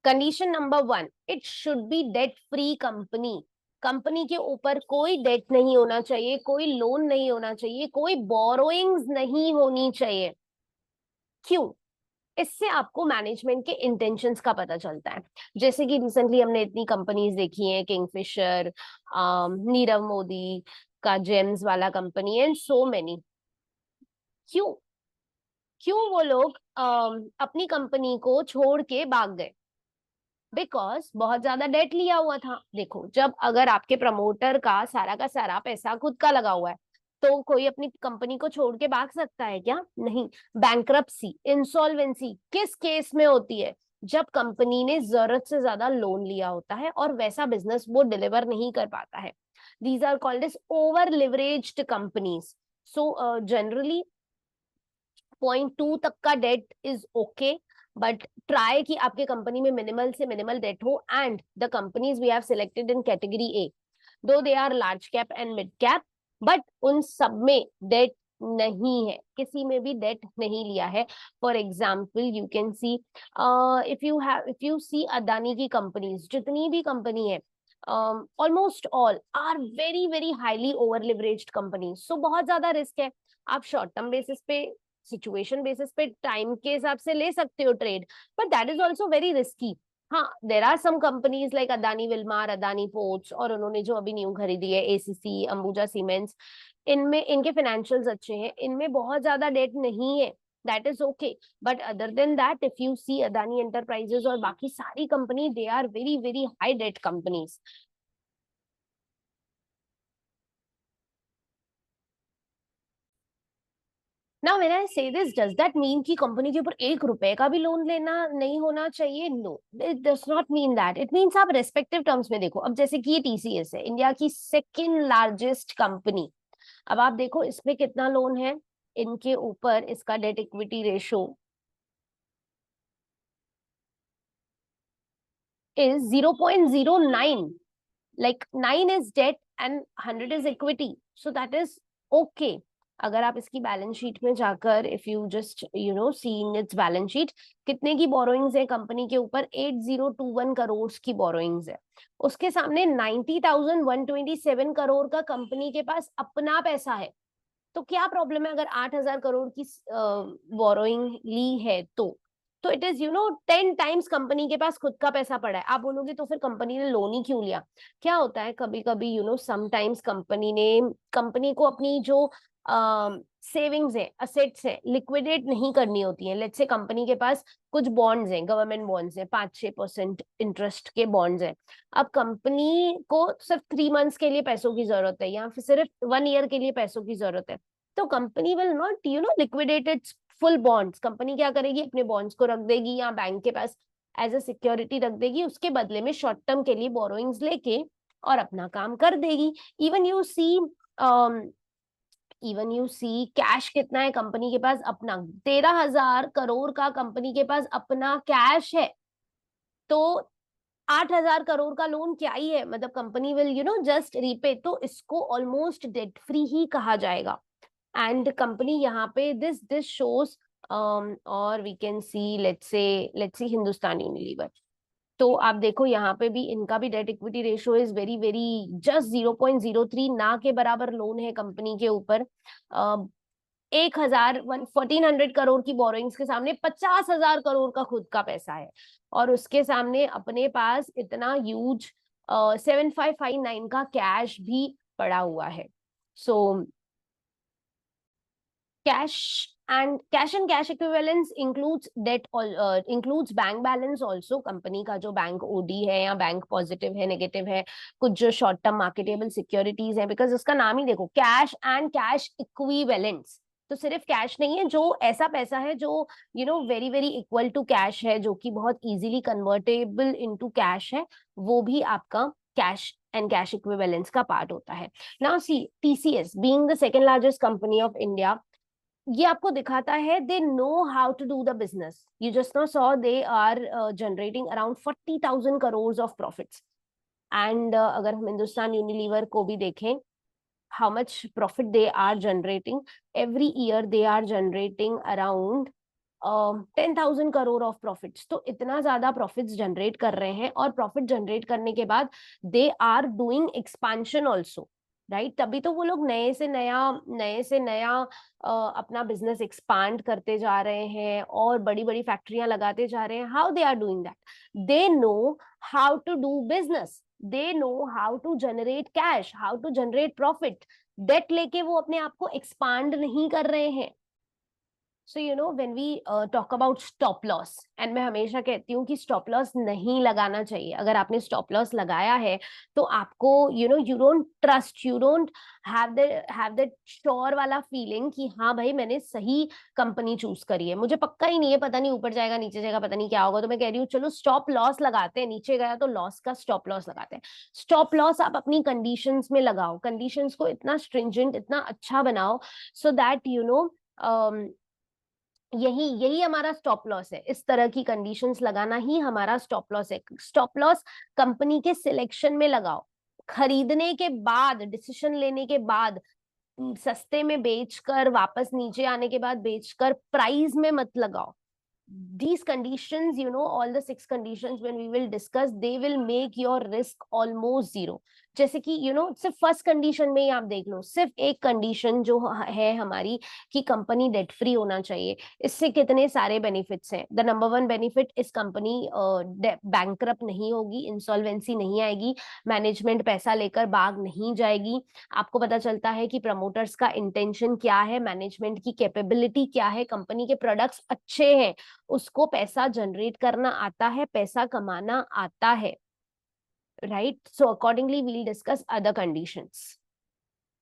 Condition number 1, it should be debt free company. Company के ऊपर कोई डेट नहीं होना चाहिए, कोई लोन नहीं होना चाहिए, कोई बोरोइंग्स नहीं होनी चाहिए। क्यों? इससे आपको मैनेजमेंट के इंटेंशंस का पता चलता है। जैसे कि रिसेंटली हमने इतनी कंपनीज देखी हैं, किंगफिशर, नीरव मोदी का जेम्स वाला कंपनी एंड सो मेनी। क्यों? क्यों वो लोग अपनी कंपनी को छोड़ के भाग गए? बिकॉज बहुत ज्यादा डेट लिया हुआ था। देखो, जब अगर आपके प्रमोटर का सारा पैसा खुद का लगा हुआ है, तो कोई अपनी कंपनी को छोड़ के भाग सकता है क्या? नहीं। बैंक्रप्सी, इंसॉल्वेंसी किस केस में होती है? जब कंपनी ने जरूरत से ज्यादा लोन लिया होता है और वैसा बिजनेस वो डिलीवर नहीं कर पाता है। These are called as over leveraged companies. So generally 0.2 तक का debt is okay, but try कि आपके कंपनी में मिनिमल से मिनिमल डेट हो। And the companies we have selected in category A, though they are large cap and mid cap, but उन सब में डेट नहीं है, किसी में भी डेट नहीं लिया है। For example you can see, if you see Adani की कंपनीज, जितनी भी कंपनी है, almost all are very very highly over leveraged companies. So बहुत ज्यादा रिस्क है। आप शॉर्ट टर्म बेसिस पे, सिचुएशन बेसिस पे, टाइम के हिसाब से ले सकते हो trade, but that is also very risky. हाँ, there are some companies like Adani Wilmar, Adani ports, और उन्होंने जो अभी न्यू खरीदी है एसीसी, अंबुजा सीमेंट्स, इनमें इनके फाइनेंशियल्स अच्छे हैं, इनमें बहुत ज्यादा डेट नहीं है। That is okay. But other than that, if you see Adani Enterprises और बाकी सारी company, they are very very high debt companies. Now when I say this, does that mean कि कंपनी के ऊपर 1 रुपए का भी लोन लेना नहीं होना चाहिए? No, it does not mean that. It means आप रेस्पेक्टिव टर्म्स में देखो। अब जैसे कि ये टीसीएस है, इंडिया की सेकेंड लार्जेस्ट कंपनी। अब आप देखो इसमें कितना लोन है इनके ऊपर, इसका debt equity ratio is 0.09. Like 9 is debt and 100 is equity, so that is okay. अगर आप इसकी बैलेंस शीट में जाकर, if you just see in its balance sheet, कितने की बोरोइंग्स है कंपनी के ऊपर? 8021 करोड़ की बोरोइंग्स है। उसके सामने 90,127 करोड़ का कंपनी के पास अपना पैसा है। तो क्या प्रॉब्लम है अगर 8,000 करोड़ की बोरोइंग ली है? तो इट इज 10 टाइम्स कंपनी के पास खुद का पैसा पड़ा है। आप बोलोगे तो फिर कंपनी ने लोन ही क्यों लिया? क्या होता है कभी कभी, समटाइम्स कंपनी को अपनी जो सेविंग्स है, असेट्स है, लिक्विडेट नहीं करनी होती है। लेट्स से कंपनी के पास कुछ बॉन्ड्स हैं, गवर्नमेंट बॉन्ड्स हैं, 5-6% इंटरेस्ट के बॉन्ड्स हैं। अब कंपनी को सिर्फ 3 मंथ्स के लिए पैसों की जरूरत है, या फिर सिर्फ 1 ईयर के लिए पैसों की जरूरत है, तो company will not liquidate it's full bonds. Company क्या करेगी? अपने बॉन्ड्स को रख देगी या बैंक के पास एज अ सिक्योरिटी रख देगी, उसके बदले में शॉर्ट टर्म के लिए बोरोइंग्स लेके और अपना काम कर देगी। Even you see even you see cash कितना है कंपनी के पास अपना? 13,000 करोड़ का कंपनी के पास अपना कैश है। तो 8,000 करोड़ का लोन क्या ही है? मतलब कंपनी विल जस्ट रीपे, तो इसको ऑलमोस्ट डेट फ्री ही कहा जाएगा। एंड कंपनी यहाँ पे दिस शोज, और we can see, let's see Hindustan Unilever. तो आप देखो यहाँ पे भी इनका भी debt equity ratio is very very just 0.03, ना के बराबर लोन है कंपनी के ऊपर। 1,1400 करोड़ की बोरोइंग्स के सामने 50,000 करोड़ का खुद का पैसा है, और उसके सामने अपने पास इतना ह्यूज 7,559 का कैश भी पड़ा हुआ है। So cash and cash equivalents includes debt, includes bank balance also. Company का जो बैंक ओडी है या बैंक पॉजिटिव है, नेगेटिव है, कुछ जो शॉर्ट टर्म मार्केटेबल सिक्योरिटीज है, बिकॉज उसका नाम ही देखो, कैश एंड कैश इक्विवेलेंट्स। तो सिर्फ कैश नहीं है, जो ऐसा पैसा है जो very very equal to cash है, जो कि बहुत इजीली कन्वर्टेबल इनटू कैश है, वो भी आपका कैश एंड कैश इक्विवेलेंस का पार्ट होता है। Now see, TCS being the second largest company of India, ये आपको दिखाता है they know how to do the business. You just know saw they are generating around 40,000 crore of profits. And अगर हम Hindustan Unilever को भी देखें, how much profit they are generating every year, they are generating around 10,000 crore of profits, तो इतना ज्यादा profits generate कर रहे हैं, और प्रॉफिट जनरेट करने के बाद they are doing expansion also, right? तभी तो वो लोग नए से नया अपना बिजनेस एक्सपांड करते जा रहे हैं और बड़ी बड़ी फैक्ट्रियां लगाते जा रहे हैं. How they are doing that? They know how to do business, they know how to generate cash, how to generate profit. Debt लेके वो अपने आप को एक्सपांड नहीं कर रहे हैं. So you know when we talk about stop loss, and मैं हमेशा कहती हूँ कि स्टॉप लॉस नहीं लगाना चाहिए. अगर आपने स्टॉप लॉस लगाया है तो आपको you don't trust, you don't have that sure वाला फीलिंग कि हाँ भाई मैंने सही कंपनी चूज करी है. मुझे पक्का ही नहीं है, पता नहीं ऊपर जाएगा नीचे जाएगा, पता नहीं क्या होगा, तो मैं कह रही हूँ चलो स्टॉप लॉस लगाते हैं. नीचे गया तो लॉस का स्टॉप लॉस लगाते हैं. स्टॉप लॉस आप अपनी कंडीशंस में लगाओ, कंडीशंस को इतना स्ट्रिंजेंट, इतना अच्छा बनाओ, सो दैट यही यही हमारा स्टॉप लॉस है. इस तरह की कंडीशंस लगाना ही हमारा स्टॉप लॉस है. स्टॉप लॉस कंपनी के सिलेक्शन में लगाओ, खरीदने के बाद, डिसीजन लेने के बाद, सस्ते में बेचकर वापस नीचे आने के बाद बेचकर प्राइस में मत लगाओ. These conditions, all the 6 conditions when we will discuss, they will make your risk almost zero. जैसे कि सिर्फ फर्स्ट कंडीशन में ही आप देख लो, सिर्फ एक कंडीशन जो है हमारी कि कंपनी डेट फ्री होना चाहिए, इससे कितने सारे बेनिफिट्स हैं. द नंबर 1 बेनिफिट, इस कंपनी बैंकरप्ट नहीं होगी, इंसॉल्वेंसी नहीं आएगी, मैनेजमेंट पैसा लेकर भाग नहीं जाएगी. आपको पता चलता है कि प्रमोटर्स का इंटेंशन क्या है, मैनेजमेंट की कैपेबिलिटी क्या है, कंपनी के प्रोडक्ट्स अच्छे हैं, उसको पैसा जनरेट करना आता है, पैसा कमाना आता है, right? So accordingly we'll discuss other conditions.